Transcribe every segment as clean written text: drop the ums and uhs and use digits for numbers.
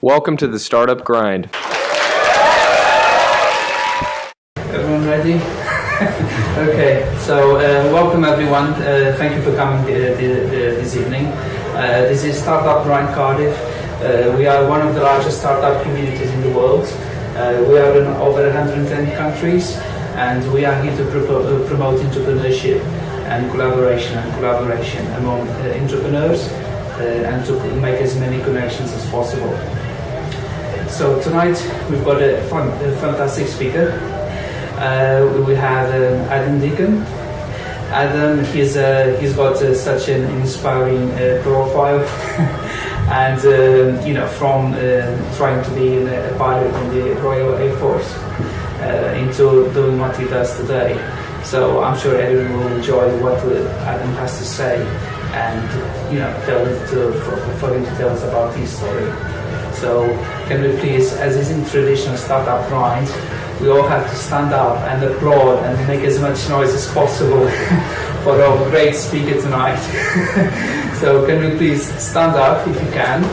Welcome to the Startup Grind. Everyone ready? Okay, so welcome everyone. Thank you for coming this evening. This is Startup Grind Cardiff. We are one of the largest startup communities in the world. We are in over 110 countries, and we are here to promote entrepreneurship and collaboration among entrepreneurs and to make as many connections as possible. So tonight we've got a fantastic speaker. We have Adam Deacon. Adam, he's got such an inspiring profile, and from trying to be a pilot in the Royal Air Force into doing what he does today. So I'm sure everyone will enjoy what Adam has to say, and for him to tell us about his story. So can we please, as is in traditional startup grind, we all have to stand up and applaud and make as much noise as possible for our great speaker tonight. So can we please stand up if you can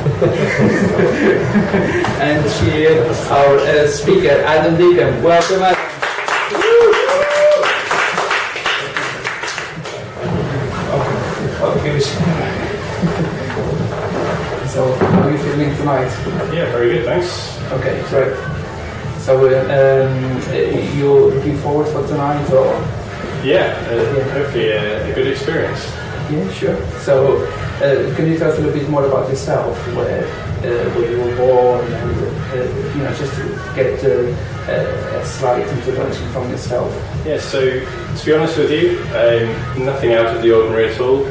and cheer our speaker, Adam Deacon. Welcome, Adam. So how are you feeling tonight? Yeah, very good, thanks. Okay, great. So you're looking forward for tonight, or? Hopefully a good experience. Yeah, sure. So can you tell us a little bit more about yourself, where you were born, and just to get a slight introduction from yourself? Yeah, so to be honest with you, nothing out of the ordinary at all.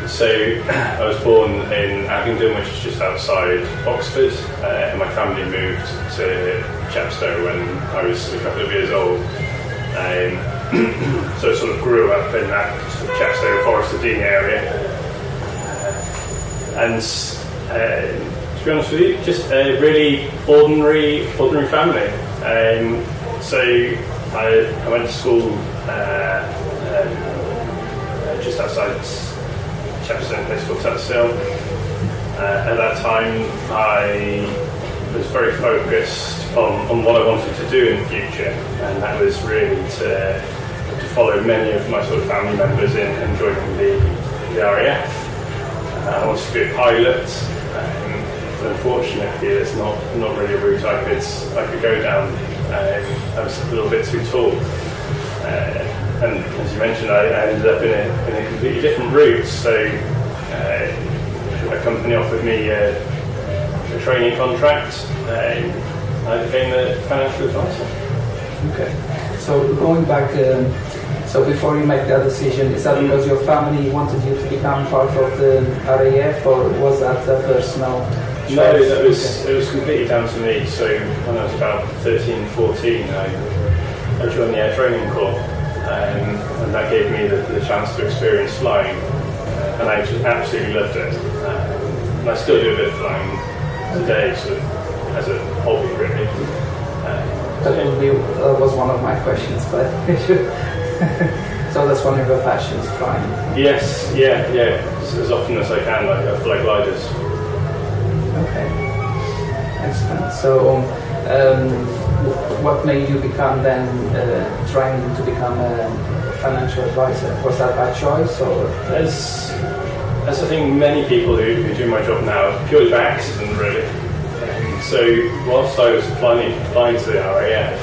So I was born in Abingdon, which is just outside Oxford, and my family moved to Chepstow when I was a couple of years old. So I sort of grew up in that sort of Chepstow, Forest of Dean area. And to be honest with you, just a really ordinary family. So I went to school just outside Chepstow, in a place called Tutstall. At that time, I was very focused on what I wanted to do in the future, and that was really to follow many of my sort of family members in joining the RAF. I wanted to be a pilot. Unfortunately, it's not really a route I could go down. I was a little bit too tall, and as you mentioned, I ended up in a completely different route. So a company offered me a training contract. I became a financial advisor. Okay. So going back, so before you make that decision, is that because your family wanted you to become part of the RAF, or was that a personal choice? No, it was completely down to me. So when I was about 13, 14, I joined the Air Training Corps, and that gave me the chance to experience flying, and I just absolutely loved it. And I still do a bit of flying today, sort of as a hobby, really. That was one of my questions, but so that's one of your passions, flying. Yes, yeah. As often as I can, I fly gliders. Okay, excellent. So, what made you become then trying to become a financial advisor? Was that by choice, or? As I think many people who do my job now, purely by accident, really. So whilst I was applying to the RAF,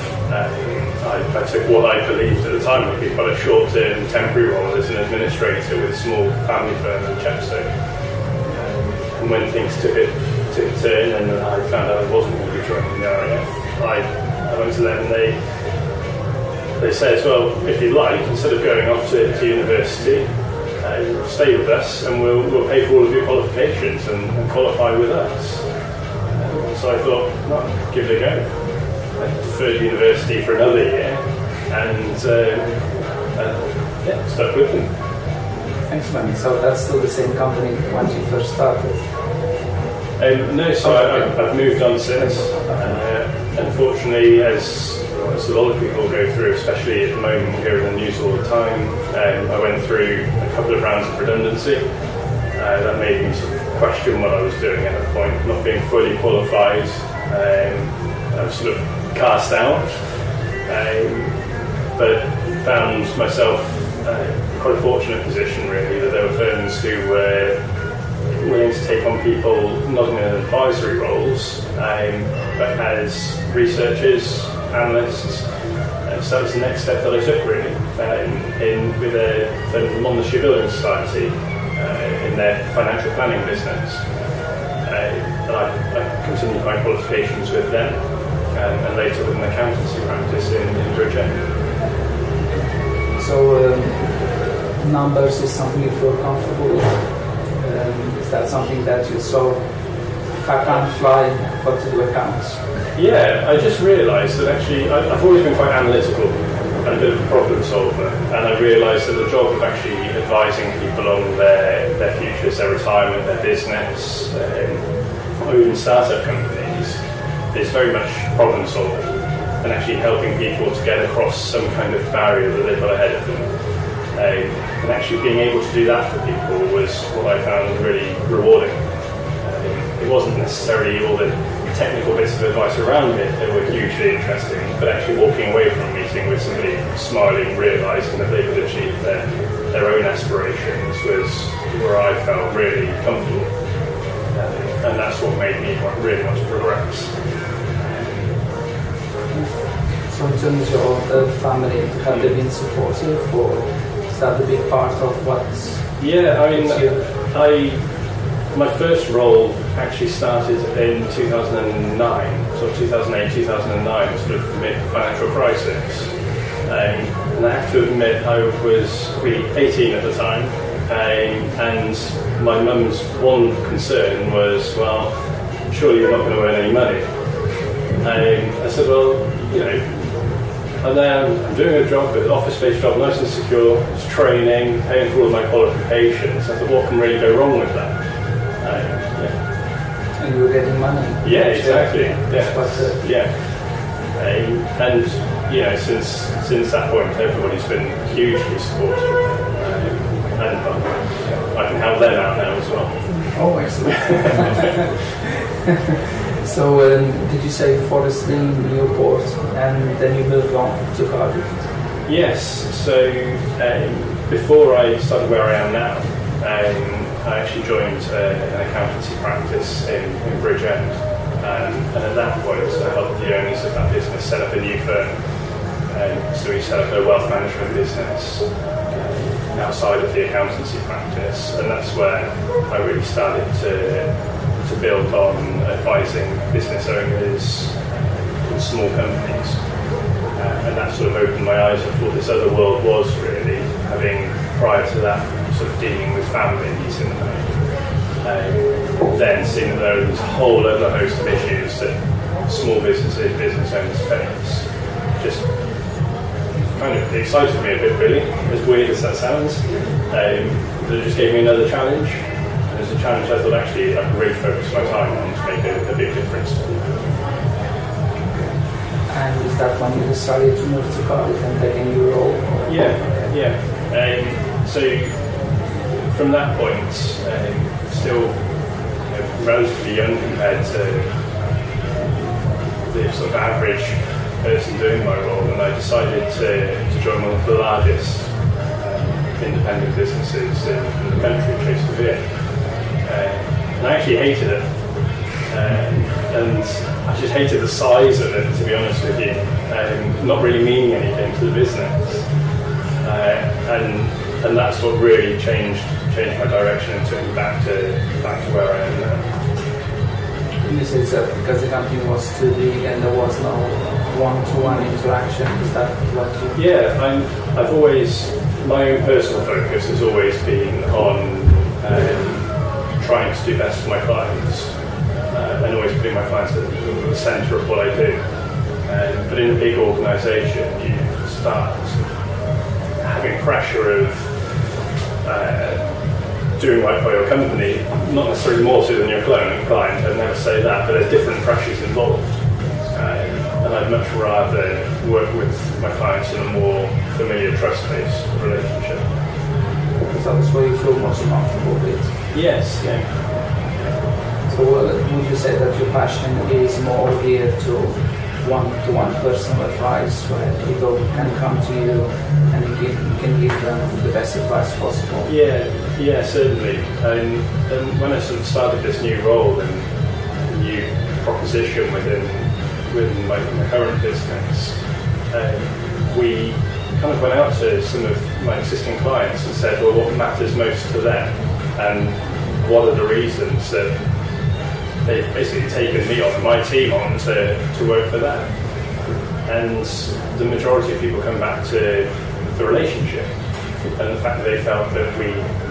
I took what I believed at the time would be quite a short-term temporary role as an administrator with a small family firm in Chepstow. And when things took a turn and I found out I wasn't going to be joining the RAF, I went to them and they said, well, if you like, instead of going off to university, stay with us and we'll pay for all of your qualifications and qualify with us. So I thought, no, give it a go. I deferred university for another year and stuck with them. Excellent. So that's still the same company once you first started? No, so I've moved on since. Unfortunately, as a lot of people go through, especially at the moment, we hear in the news all the time, I went through a couple of rounds of redundancy. That made me sort of question what I was doing at that point, not being fully qualified. I was sort of cast out, but found myself quite a fortunate position really, that there were firms who were willing to take on people not in advisory roles, but as researchers, analysts. So that was the next step that I took really, with a firm from the Shipbuilding Society in their financial planning business. And I continued my qualifications with them, and later with an accountancy practice in Bridgend. So numbers is something you feel comfortable with? Is that something that you saw, if I can't fly, what to do accounts? Yeah, I just realised that actually I've always been quite analytical and a bit of a problem solver, and I realised that the job of actually advising people on their futures, their retirement, their business, or even startup companies is very much problem solving and actually helping people to get across some kind of barrier that they've got ahead of them. And actually being able to do that for people was what I found really rewarding. It wasn't necessarily all the technical bits of advice around it that were hugely interesting, but actually walking away from a meeting with somebody smiling, realising that they could achieve their own aspirations was where I felt really comfortable. And that's what made me really want to progress. So in terms of the family, have they been supportive, or is that a big part of what's... Yeah, I mean, my first role actually started in 2009, so 2008, 2009, sort of mid-financial crisis. And I have to admit, I was probably 18 at the time, and my mum's one concern was, well, surely you're not going to earn any money. I said, well, you know, I'm doing a job, an office-based job, nice and secure, it's training, paying for all of my qualifications. I thought, what can really go wrong with that? Yeah. And you were getting money. Yeah, exactly. Yeah. Yeah. And you know, since that point, everybody's been hugely supportive, and I can help them out now as well. Oh, excellent. So, did you say Forest in Newport, and then you moved on to Cardiff? Yes. So before I started where I am now, I actually joined an accountancy practice in Bridgend, and at that point I helped the owners of that business set up a new firm. So we set up a wealth management business outside of the accountancy practice, and that's where I really started to build on advising business owners in small companies. And that sort of opened my eyes to what this other world was really, having prior to that sort of dealing with families in the home. Then seeing that there are this whole other host of issues that small businesses, business owners face, just kind of excited me a bit really, as weird as that sounds. But it just gave me another challenge. And as a challenge I thought actually I could really focus my time on to make a big difference. And is that when you decided to move to Cardiff and take a new role? Yeah. So from that point, still relatively young compared to the sort of average person doing my role, and I decided to join one of the largest independent businesses in the country, Chase de Vere. And I actually hated it. And I just hated the size of it, to be honest with you, not really meaning anything to the business. And that's what really changed my direction and took me back to where I am now. You said that because the company was too big and there was no one-to-one interaction. Is that what you... Yeah, I've always, my own personal focus has always been on trying to do best for my clients. And always putting my clients at the centre of what I do. But in a big organisation, you start having pressure of doing right by your company, not necessarily more so than your client, I'd never say that, but there's different pressures involved. And I'd much rather work with my clients in a more familiar, trust-based relationship. So that's where you feel most comfortable with? Yes, yeah. before, would you say that your passion is more geared to one-to-one personal advice, where people can come to you and you can give them the best advice possible? Yeah, certainly. And when I sort of started this new role and new proposition within my current business, we kind of went out to some of my existing clients and said, well, what matters most to them, and what are the reasons that they've basically taken me on and my team on to work for them. And the majority of people come back to the relationship and the fact that they felt that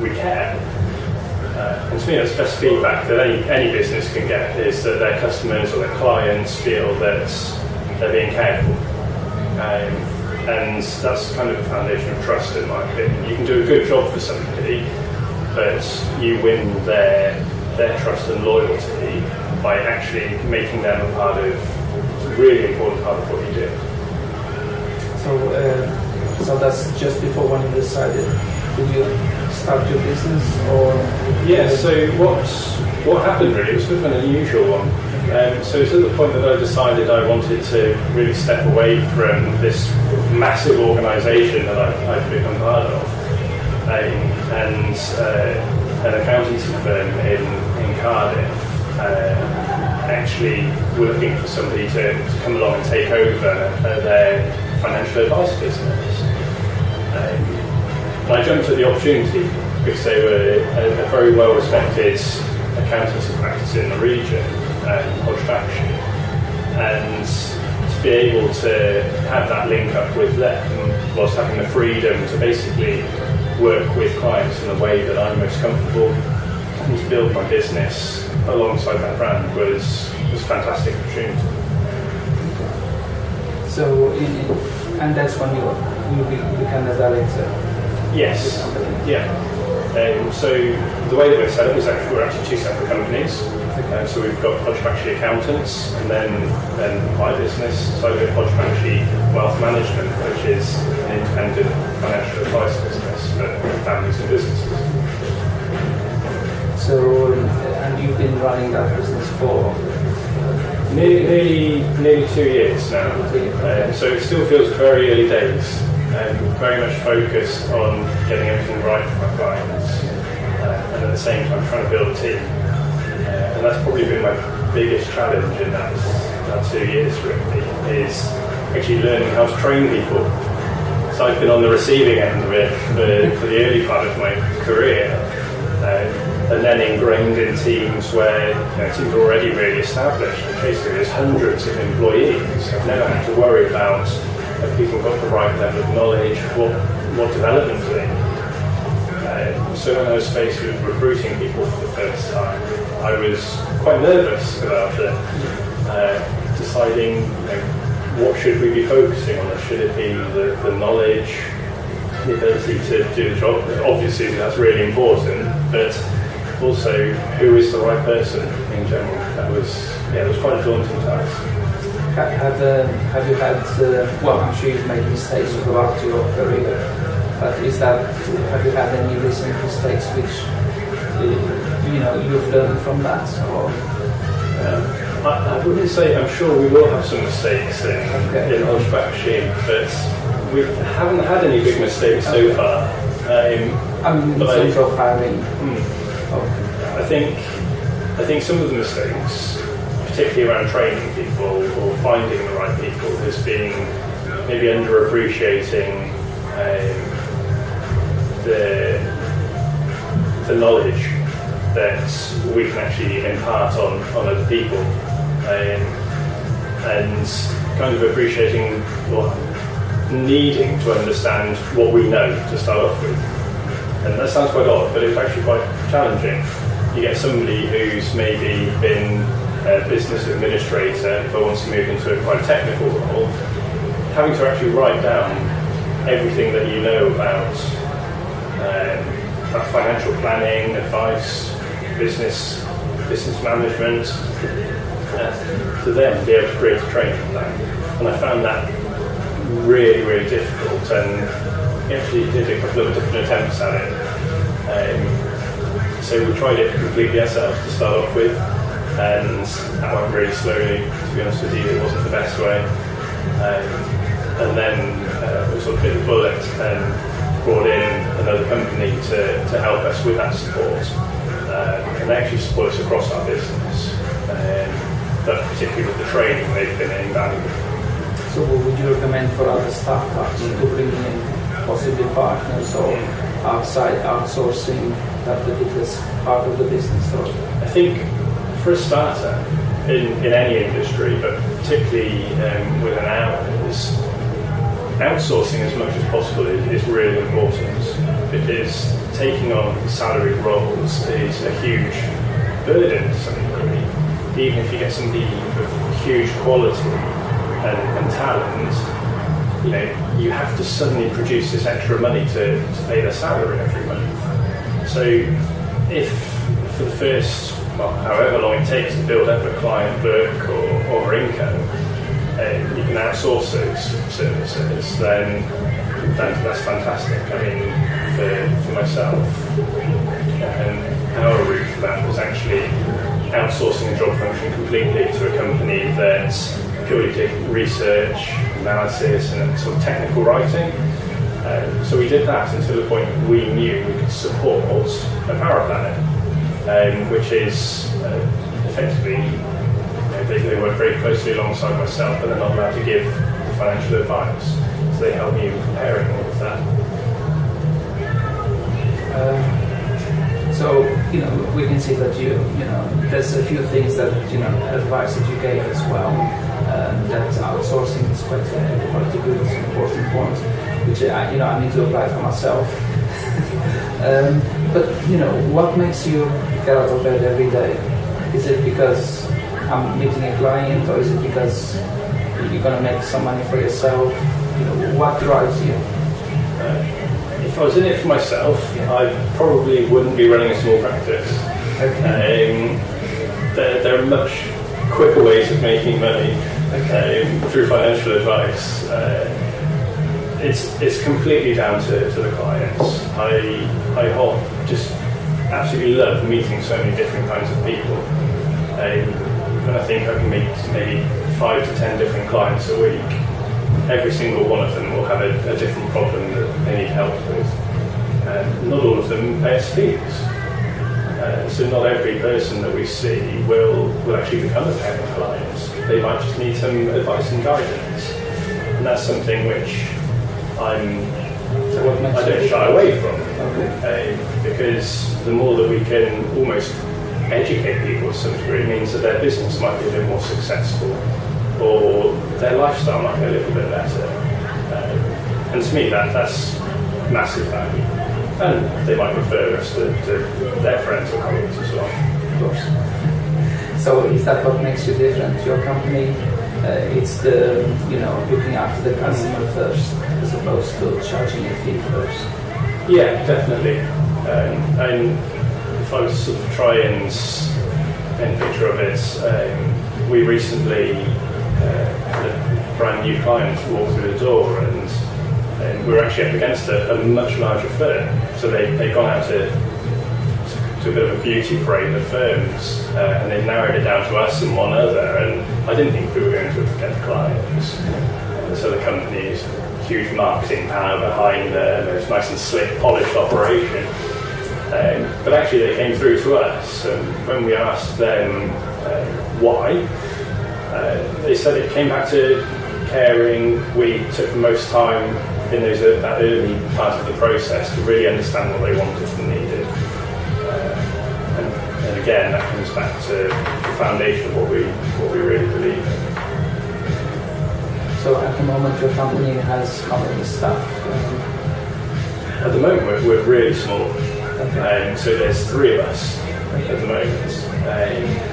we care. And to me, that's the best feedback that any business can get, is that their customers or their clients feel that they're being cared for. And that's kind of the foundation of trust, in my opinion. You can do a good job for somebody, but you win their trust and loyalty by actually making them a part of, a really important part of what you do. So that's just before when you decided, did you start your business, or? Yeah, so what happened really was sort of an unusual one. So it's at the point that I decided I wanted to really step away from this massive organisation that I'd become part of, and an accountancy firm in Cardiff actually were looking for somebody to come along and take over their financial advice business. And I jumped at the opportunity because they were a very well respected accountancy practice in the region, Hodge-Bakshi, and to be able to have that link up with them whilst having the freedom to basically work with clients in the way that I'm most comfortable and to build my business alongside that brand was a fantastic opportunity. So, and that's when you became a director? Yes, yeah. So the way that we're set up is actually we're actually two separate companies. So we've got Hodge-Bakshi Accountants, and then my business, so I've got Hodge-Bakshi Wealth Management, which is an independent financial advice business for families and businesses. So, and you've been running that business for? Nearly 2 years now. So it still feels very early days. Very much focused on getting everything right for my clients, and at the same time trying to build a team. And that's probably been my biggest challenge in that 2 years really, is actually learning how to train people. So I've been on the receiving end of it for the early part of my career, and then ingrained in teams where teams are already really established, and basically there's hundreds of employees. I've never had to worry about if people got the right level of knowledge, what development do they need. So when I was faced with recruiting people for the first time, I was quite nervous about it, deciding what should we be focusing on. Should it be the knowledge, the ability to do the job? Obviously that's really important, but also who is the right person in general. That was quite a daunting task. Have you had, well, I'm sure you've made mistakes throughout your career, but have you had any recent mistakes which you've learned from that? Or? I wouldn't say, I'm sure we will have some mistakes in Hodge-Bakshi, but we haven't had any big mistakes so far. In terms of hiring? I think some of the mistakes, particularly around training people or finding the right people, has been maybe underappreciating the knowledge that we can actually impart on other people, and kind of appreciating needing to understand what we know to start off with. And that sounds quite odd, but it's actually quite challenging. You get somebody who's maybe been a business administrator but wants to move into a quite technical role, having to actually write down everything that you know about financial planning, advice, business management, to then be able to create a training plan. And I found that really, really difficult, and actually did a couple of different attempts at it. So we tried it completely ourselves to start off with, and that went really slowly. To be honest with you, it wasn't the best way. And then we sort of bit the bullet and brought in another company to help us with that support. And they actually support us across our business, but particularly with the training, they've been invaluable. So what would you recommend for other startups to bring in possibly partners or outside outsourcing that particular part of the business? Or? I think for a startup in any industry, but particularly within ours, outsourcing as much as possible is really important, because taking on salaried roles is a huge burden to some degree. Even if you get somebody with huge quality and talent, you have to suddenly produce this extra money to pay their salary every month. So if for the first, however long it takes to build up a client book or income, you can outsource those services, then that's fantastic. I mean, for myself, our route for that was actually outsourcing the job function completely to a company that purely did research, analysis, and sort of technical writing. So we did that until the point we knew we could support a power planning, which is effectively, they work very closely alongside myself, but they're not allowed to give financial advice. So they help me in preparing all of that. So we can see that there's a few things that advice that you gave as well. That outsourcing is quite a good, important point, which I need to apply for myself. But what makes you get out of bed every day? Is it because I'm meeting a client, or is it because you're going to make some money for yourself? What drives you? If I was in it for myself, I probably wouldn't be running a small practice. Okay. There are much quicker ways of making money through financial advice. It's completely down to the clients. I just absolutely love meeting so many different kinds of people. And I think I can meet maybe 5 to 10 different clients a week. Every single one of them will have a different problem that they need help with. Not all of them pay us fees. So not every person that we see will actually become a paying client. They might just need some advice and guidance. And that's something which I don't shy away from. Okay. Because the more that we can almost educate people to some degree, it means that their business might be a bit more successful, or their lifestyle might be a little bit better. And to me, that's massive value. And they might refer us to their friends or colleagues as well. Of course. So is that what makes you different? Your company, it's the looking after the customer first, as opposed to charging a fee first. Yeah, definitely. And if I was to sort of try and paint a picture of it, we recently had a brand new client walk through the door, and we were actually up against a much larger firm. So they'd gone out to a bit of a beauty parade of firms, and they've narrowed it down to us and one other, and I didn't think we were going to get clients. So the company's huge marketing power behind them, it was nice and slick, polished operation. But actually they came through to us, and when we asked them why, they said it came back to caring. We took the most time in that early part of the process to really understand what they wanted and needed. And again, that comes back to the foundation of what we really believe in. So at the moment your company has how many staff? At the moment we're really small. Okay. So there's 3 of us at the moment,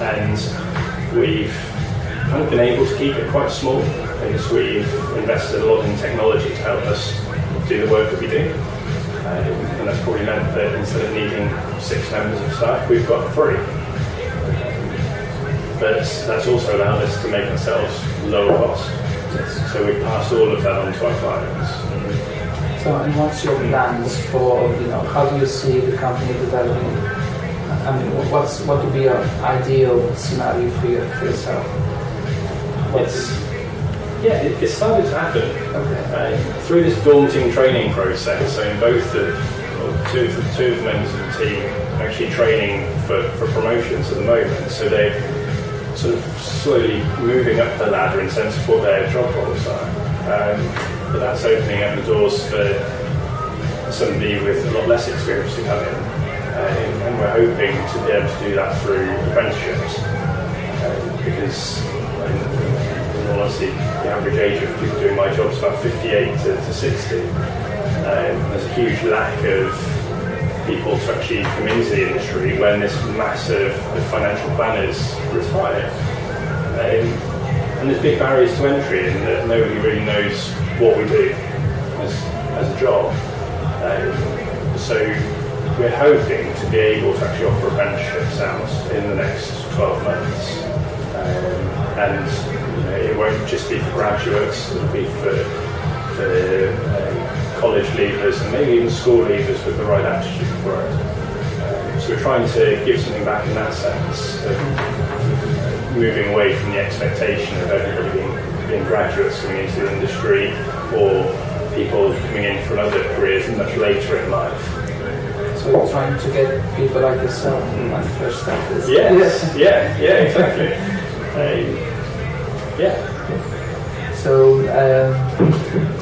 and we've kind of been able to keep it quite small because we've invested a lot in technology to help us do the work that we do, and that's probably meant that instead of needing 6 members of staff, we've got 3. But that's also allowed us to make ourselves lower cost. Yes. So we've passed all of that on to our clients. So, and what's your plans for, how do you see the company developing I mean, what would be an ideal scenario for yourself? It started to happen through this daunting training process. So in both two of the members of the team are actually training for promotions at the moment. So they're sort of slowly moving up the ladder in terms of what their job roles are. But that's opening up the doors for somebody with a lot less experience to come in. And we're hoping to be able to do that through apprenticeships. Because in all honesty, the average age of people doing my job is about 58 to 60. There's a huge lack of people to actually come into the industry when this massive financial planners retire. And there's big barriers to entry in that nobody really knows what we do as a job. So we're hoping to be able to actually offer apprenticeships out in the next 12 months. And it won't just be for graduates, it'll be for college leavers and maybe even school leavers with the right attitude for it. So we're trying to give something back in that sense, of moving away from the expectation of everybody being graduates coming into the industry or people coming in from other careers much later in life. So you're trying to get people like yourself when you first started? Yes, yeah, exactly.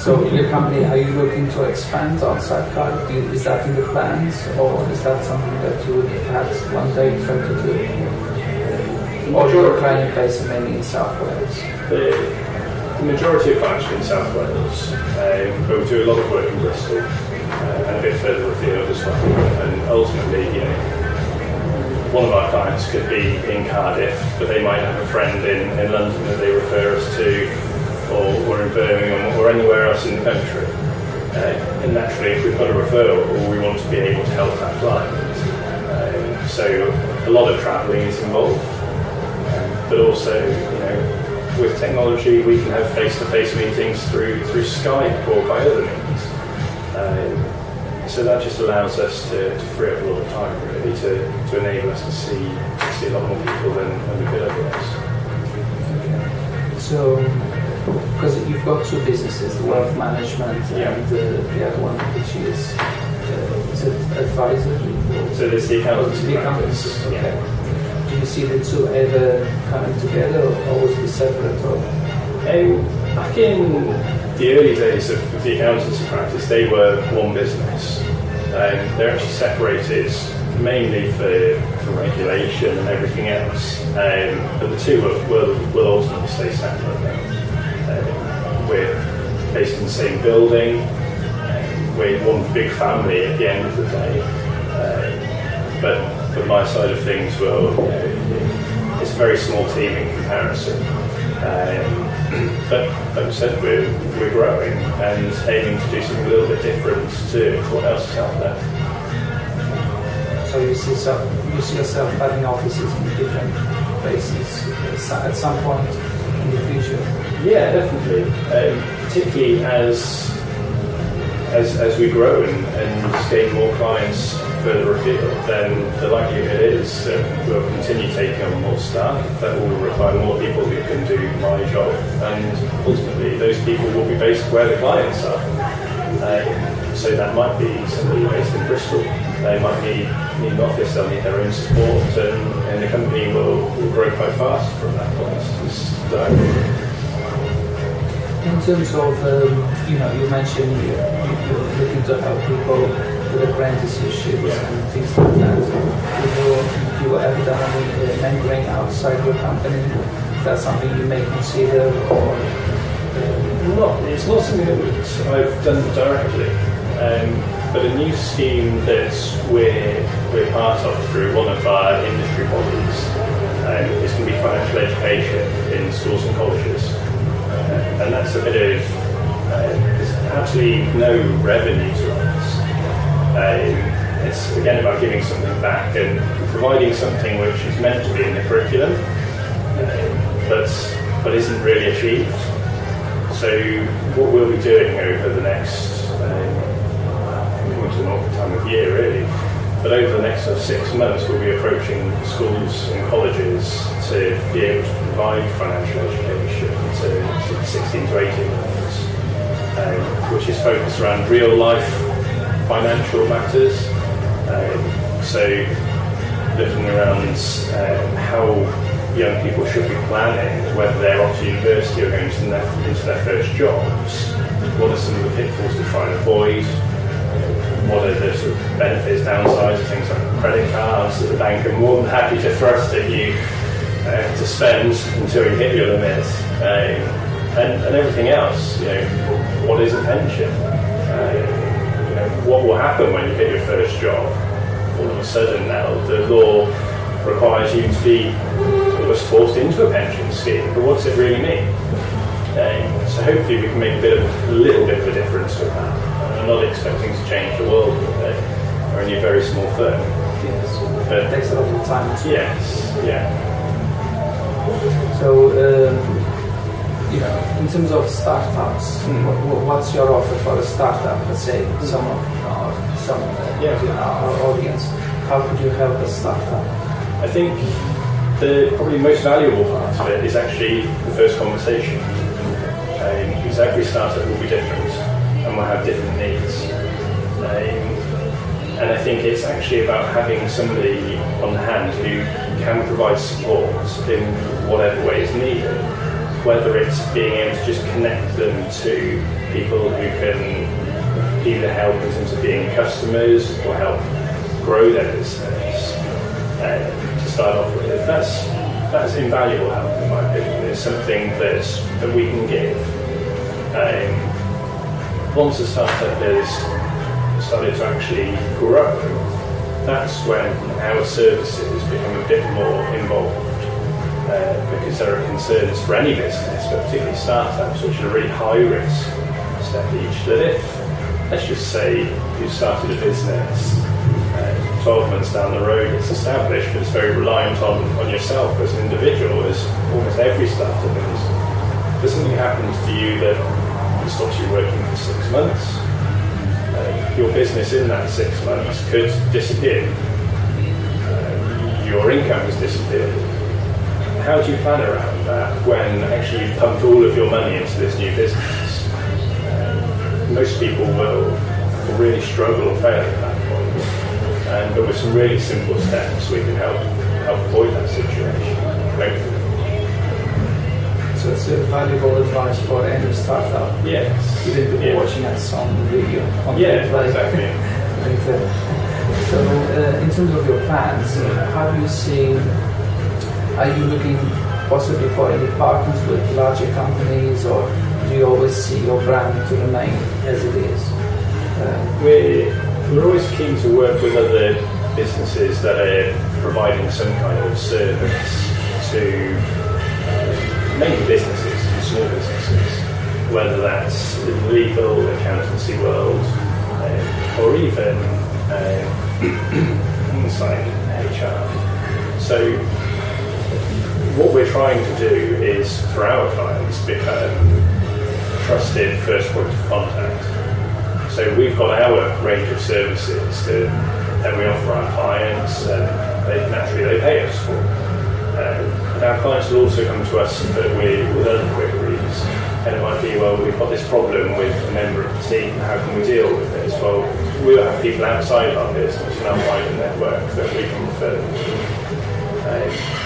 So your company, are you looking to expand outside Cardiff? Is that in the plans, or is that something that you would perhaps one day try to do? Or your client base is mainly in South Wales? The majority of clients are in South Wales, but we do a lot of work in Bristol and a bit further afield as well. And ultimately, one of our clients could be in Cardiff, but they might have a friend in London that they refer us to, or in Birmingham, or anywhere else in the country. And naturally, if we've got a referral, we want to be able to help that client. So a lot of travelling is involved, but also, with technology, we can have face-to-face meetings through Skype or by other means. So that just allows us to free up a lot of time, really, to enable us to see a lot more people than we could otherwise. So, because you've got two businesses, the wealth management and the other one, which is it advisory? So there's the accountancy. The accountancy, okay. Do you see the two ever coming together, or always be separate? Or? Back in the early days of the accountancy practice, they were one business. They're actually separated mainly for regulation and everything else, but the two will ultimately stay separate now. We're based in the same building, we're one big family at the end of the day, but my side of things, it's a very small team in comparison. But like I said, we're growing and aiming to do something a little bit different to what else is out there. So you see yourself having offices in different places at some point in the future? Yeah, definitely. Particularly as we grow and gain more clients further afield, then the likelihood is that we'll continue taking on more staff. That will require more people who can do my job, and ultimately those people will be based where the clients are. So that might be somebody based in Bristol. They might need an office, they'll need their own support, and the company will grow quite fast from that point. In terms of, you mentioned you're looking to help people with apprenticeships and things like that. Have you ever done any mentoring outside your company? Is that something you may consider, or? It's not something that I've done directly, but a new scheme that we're part of through one of our industry bodies is going to be financial education in schools and colleges. And that's a bit of, there's absolutely no revenue to us. It's again about giving something back and providing something which is meant to be in the curriculum, but isn't really achieved. So what we'll be doing over the next, into an awkward time of year really, But over the next sort of 6 months, we'll be approaching schools and colleges to be able to provide financial education to 16 to 18-year-olds, which is focused around real-life financial matters. So looking around how young people should be planning, whether they're off to university or going into their first jobs. What are some of the pitfalls to try and avoid? What are the sort of benefits, downsides of things like credit cards that the bank are more than happy to thrust at you to spend until you hit your limit, and everything else. What is a pension? What will happen when you get your first job? All of a sudden now the law requires you to be almost forced into a pension scheme, but what does it really mean? So hopefully we can make a little bit of a difference with that. I'm not expecting to change the world with it. We're only a very small firm. Yes, but it takes a lot of time. Yes, yeah. So, in terms of startups, what's your offer for a startup? Let's say some of our audience. How could you help a startup? I think the probably most valuable part of it is actually the first conversation. Because every startup will be different and will have different needs. And I think it's actually about having somebody on hand who can provide support in whatever way is needed. Whether it's being able to just connect them to people who can either help in terms of being customers or help grow their business. To start off with, that's invaluable help in my opinion. It's something that we can give. Once a startup is started to actually grow, that's when our services become a bit more involved. Because there are concerns for any business, but particularly startups, which are a really high risk step each. That if, let's just say, you started a business 12 months down the road, it's established, but it's very reliant on yourself as an individual, as almost every startup is. If something happens to you that stops you working for 6 months, your business in that 6 months could disappear. Your income has disappeared. How do you plan around that when actually you've pumped all of your money into this new business? Most people will really struggle or fail at that point. But with some really simple steps, we can help avoid that situation, hopefully. So it's a valuable advice for any startup. Yes. Even people watching us on video. Exactly. So in terms of your plans, how do you see, are you looking possibly for any partners with larger companies, or do you always see your brand to remain as it is? We're always keen to work with other businesses that are providing some kind of service to mainly businesses and small businesses, whether that's in the legal, accountancy world, or even things like HR. So what we're trying to do is, for our clients, become a trusted first point of contact. So we've got our range of services that we offer our clients, and they pay us for. But our clients will also come to us with other queries, and it might be, well, we've got this problem with a member of the team, how can we deal with this? Well, we'll have people outside our business and our wider network that we can refer them to.